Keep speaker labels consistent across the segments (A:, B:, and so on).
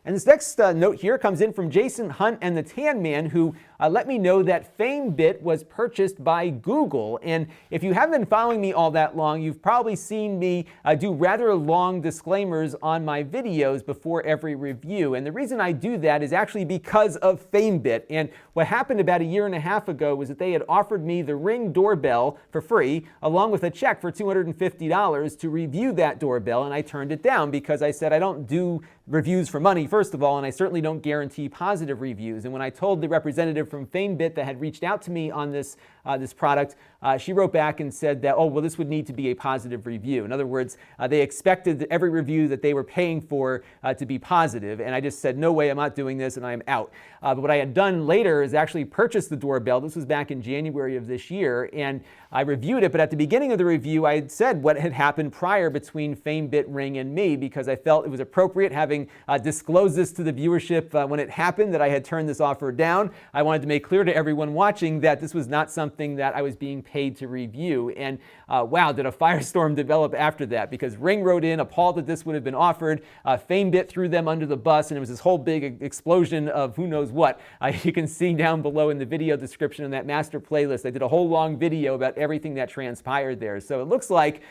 A: And this next note here comes in from Jason Hunt and the Tan Man, who let me know that Famebit was purchased by Google. And if you haven't been following me all that long, you've probably seen me do rather long disclaimers on my videos before every review. And the reason I do that is actually because of Famebit. And what happened about a year and a half ago was that they had offered me the Ring doorbell for free, along with a check for $250 to review that doorbell, and I turned it down because I said I don't do reviews for money, first of all, and I certainly don't guarantee positive reviews. And when I told the representative from Famebit that had reached out to me on this product, she wrote back and said that, oh, well, this would need to be a positive review. In other words, they expected every review that they were paying for to be positive, and I just said, no way, I'm not doing this, and I am out. But what I had done later is actually purchase the doorbell. This was back in January of this year, and I reviewed it, but at the beginning of the review, I had said what had happened prior between Famebit, Ring, and me, because I felt it was appropriate, having disclosed this to the viewership when it happened, that I had turned this offer down. I wanted to make clear to everyone watching that this was not something that I was being paid to review. And wow, did a firestorm develop after that, because Ring wrote in appalled that this would have been offered. Famebit threw them under the bus, and it was this whole big explosion of who knows what. You can see down below in the video description in that master playlist, I did a whole long video about everything that transpired there. So it looks like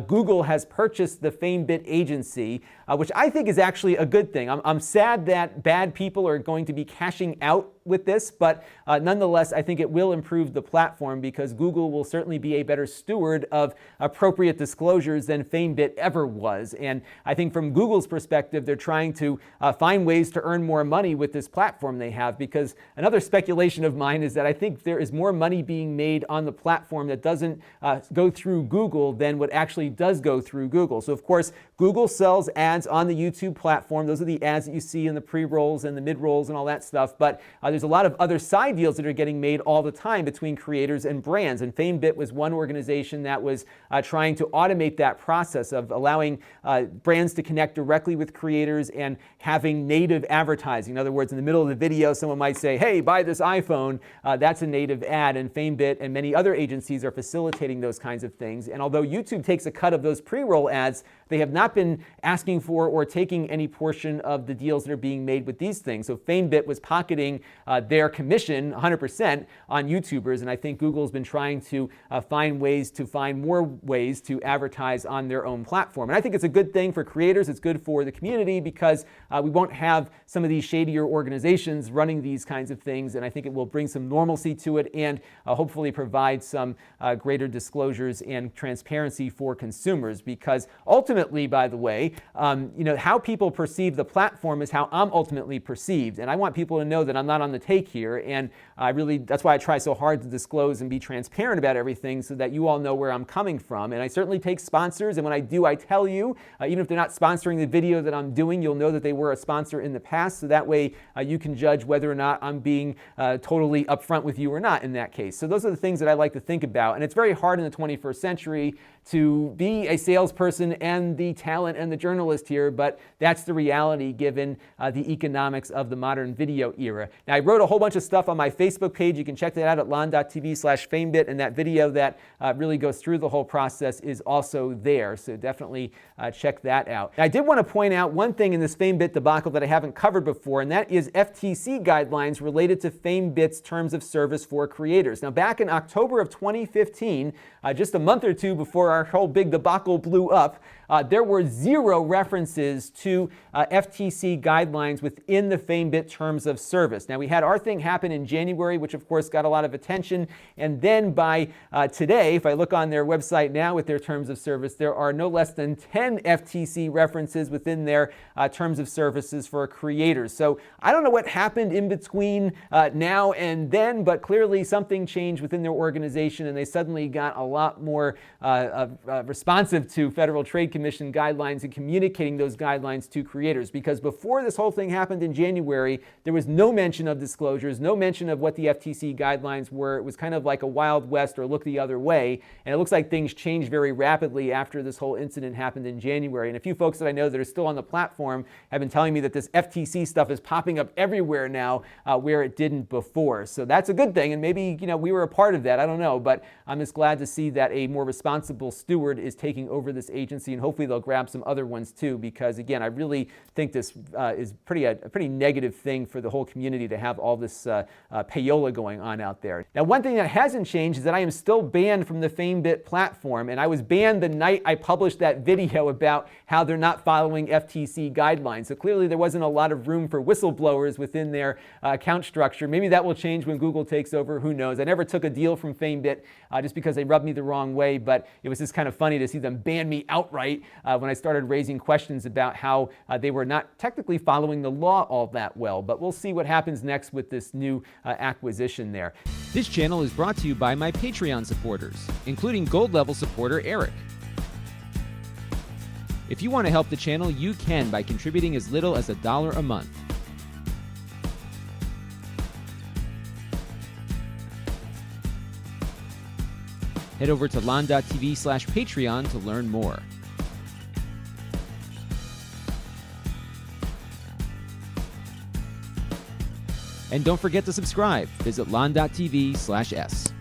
A: Google has purchased the Famebit agency, which I think is actually a good thing. I'm sad that bad people are going to be cashing out with this, but nonetheless, I think it will improve the platform, because Google will certainly be a better steward of appropriate disclosures than Famebit ever was. And I think from Google's perspective, they're trying to find ways to earn more money with this platform they have, because another speculation of mine is that I think there is more money being made on the platform that doesn't go through Google than what actually does go through Google. So of course, Google sells ads on the YouTube platform. Those are the ads that you see in the pre-rolls and the mid-rolls and all that stuff. But there's a lot of other side deals that are getting made all the time between creators and brands. And Famebit was one organization that was trying to automate that process of allowing brands to connect directly with creators and having native advertising. In other words, in the middle of the video, someone might say, hey, buy this iPhone. That's a native ad. And Famebit and many other agencies are facilitating those kinds of things. And although YouTube takes a cut of those pre-roll ads, they have not been asking for or taking any portion of the deals that are being made with these things. So Famebit was pocketing their commission 100% on YouTubers, and I think Google's been trying to find more ways to advertise on their own platform. And I think it's a good thing for creators, it's good for the community, because we won't have some of these shadier organizations running these kinds of things, and I think it will bring some normalcy to it and hopefully provide some greater disclosures and transparency for consumers, because ultimately, by the way, how people perceive the platform is how I'm ultimately perceived. And I want people to know that I'm not on the take here. And that's why I try so hard to disclose and be transparent about everything, so that you all know where I'm coming from. And I certainly take sponsors. And when I do, I tell you, even if they're not sponsoring the video that I'm doing, you'll know that they were a sponsor in the past. So that way you can judge whether or not I'm being totally upfront with you or not in that case. So those are the things that I like to think about. And it's very hard in the 21st century to be a salesperson and the talent and the journalist here, but that's the reality given the economics of the modern video era. Now, I wrote a whole bunch of stuff on my Facebook page. You can check that out at lon.tv/Famebit, and that video that really goes through the whole process is also there, so definitely check that out. Now, I did want to point out one thing in this Famebit debacle that I haven't covered before, and that is FTC guidelines related to Famebit's terms of service for creators. Now, back in October of 2015, just a month or two before our whole big debacle blew up, there were zero references to FTC guidelines within the Famebit terms of service. Now, we had our thing happen in January, which of course got a lot of attention. And then by today, if I look on their website now with their terms of service, there are no less than 10 FTC references within their terms of services for creators. So I don't know what happened in between now and then, but clearly something changed within their organization, and they suddenly got a lot more responsive to Federal Trade Commission guidelines and communicating those guidelines to creators. Because before this whole thing happened in January, there was no mention of disclosures, no mention of what the FTC guidelines were. It was kind of like a Wild West or look the other way. And it looks like things changed very rapidly after this whole incident happened in January. And a few folks that I know that are still on the platform have been telling me that this FTC stuff is popping up everywhere now where it didn't before. So that's a good thing. And maybe, we were a part of that. I don't know. But I'm just glad to see that a more responsible steward is taking over this agency, and hopefully they'll grab some other ones too, because again, I really think this is a pretty negative thing for the whole community to have all this payola going on out there. Now, one thing that hasn't changed is that I am still banned from the Famebit platform, and I was banned the night I published that video about how they're not following FTC guidelines. So clearly there wasn't a lot of room for whistleblowers within their account structure. Maybe that will change when Google takes over. Who knows? I never took a deal from Famebit just because they rubbed me the wrong way, but it was just kind of funny to see them ban me outright when I started raising questions about how they were not technically following the law all that well. But we'll see what happens next with this new acquisition there.
B: This channel is brought to you by my Patreon supporters, including gold level supporter Eric. If you want to help the channel, you can by contributing as little as $1 a month. Head over to lon.tv/Patreon to learn more. And don't forget to subscribe. Visit lon.tv/s.